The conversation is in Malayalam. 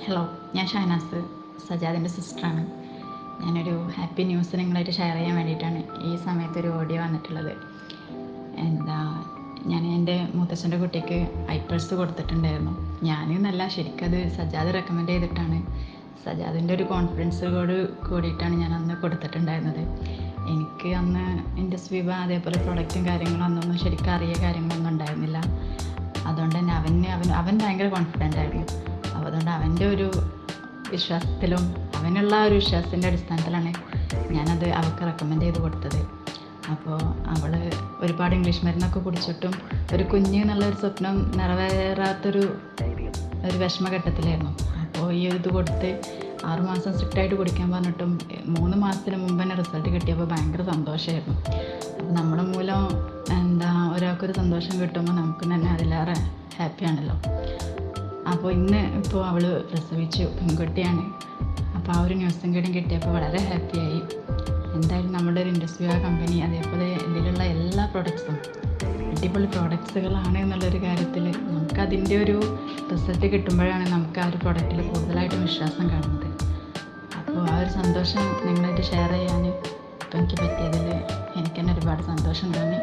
ഹലോ, ഞാൻ ഷഹനാസ്, സജാദിൻ്റെ സിസ്റ്ററാണ്. ഞാനൊരു ഹാപ്പി ന്യൂസ് നിങ്ങളായിട്ട് ഷെയർ ചെയ്യാൻ വേണ്ടിയിട്ടാണ് ഈ സമയത്തൊരു ഓഡിയോ വന്നിട്ടുള്ളത്. ഞാൻ എൻ്റെ മുത്തച്ഛൻ്റെ കുട്ടിക്ക് ഐപ്പേഴ്സ് കൊടുത്തിട്ടുണ്ടായിരുന്നു. ഞാനെന്നല്ല, ശരിക്കത് സജാദ് റെക്കമെൻഡ് ചെയ്തിട്ടാണ്. സജാദിൻ്റെ ഒരു കോൺഫിഡൻസോട് കൂടിയിട്ടാണ് ഞാൻ അന്ന് കൊടുത്തിട്ടുണ്ടായിരുന്നത്. എനിക്ക് അന്ന് ഇൻഡസ്ട്രി അതേപോലെ പ്രൊഡക്റ്റും കാര്യങ്ങളും അന്നൊന്നും ശരിക്കും അറിയ കാര്യങ്ങളൊന്നും ഉണ്ടായിരുന്നില്ല. അതുകൊണ്ട് തന്നെ അവൻ ഭയങ്കര കോൺഫിഡൻ്റ് ആയിരുന്നു. അപ്പോൾ അതുകൊണ്ട് അവൻ്റെ ഒരു വിശ്വാസത്തിലും അവനുള്ള ഒരു വിശ്വാസത്തിൻ്റെ അടിസ്ഥാനത്തിലാണ് ഞാനത് അവൾക്ക് റെക്കമെൻഡ് ചെയ്ത് കൊടുത്തത്. അപ്പോൾ അവൾ ഒരുപാട് ഇംഗ്ലീഷ് മരുന്നൊക്കെ കുടിച്ചിട്ടും ഒരു കുഞ്ഞ് എന്നുള്ളൊരു സ്വപ്നം നിറവേറാത്തൊരു വിഷമഘട്ടത്തിലായിരുന്നു. അപ്പോൾ ഈ ഒരു ഇത് കൊടുത്ത് 6 മാസം സ്ട്രിക്റ്റായിട്ട് കുടിക്കാൻ പറഞ്ഞിട്ടും 3 മാസത്തിന് മുമ്പ് തന്നെ റിസൾട്ട് കിട്ടിയപ്പോൾ ഭയങ്കര സന്തോഷമായിരുന്നു. അപ്പോൾ നമ്മുടെ മൂലം ഒരാൾക്കൊരു സന്തോഷം കിട്ടുമ്പോൾ നമുക്ക് തന്നെ അതിലേറെ ഹാപ്പിയാണല്ലോ. അപ്പോൾ ഇപ്പോൾ അവൾ പ്രസവിച്ചു, പെൺകുട്ടിയാണ്. അപ്പോൾ ആ ഒരു ന്യൂസും കൂടി കിട്ടിയപ്പോൾ വളരെ ഹാപ്പിയായി. എന്തായാലും നമ്മുടെ ഒരു ഇൻഡസ്ട്രി കമ്പനി അതേപോലെ ഇതിലുള്ള എല്ലാ പ്രൊഡക്ട്സും അടിപൊളി പ്രോഡക്ട്സുകളാണ് എന്നുള്ളൊരു കാര്യത്തിൽ നമുക്കതിൻ്റെ ഒരു റിസൾട്ട് കിട്ടുമ്പോഴാണ് നമുക്ക് ആ ഒരു പ്രൊഡക്റ്റിൽ കൂടുതലായിട്ടും വിശ്വാസം കാണുന്നത്. അപ്പോൾ ആ ഒരു സന്തോഷം നിങ്ങളായിട്ട് ഷെയർ ചെയ്യാൻ ഇപ്പോൾ എനിക്ക് പറ്റിയതിൽ എനിക്ക് തന്നെ ഒരുപാട് സന്തോഷം തോന്നി.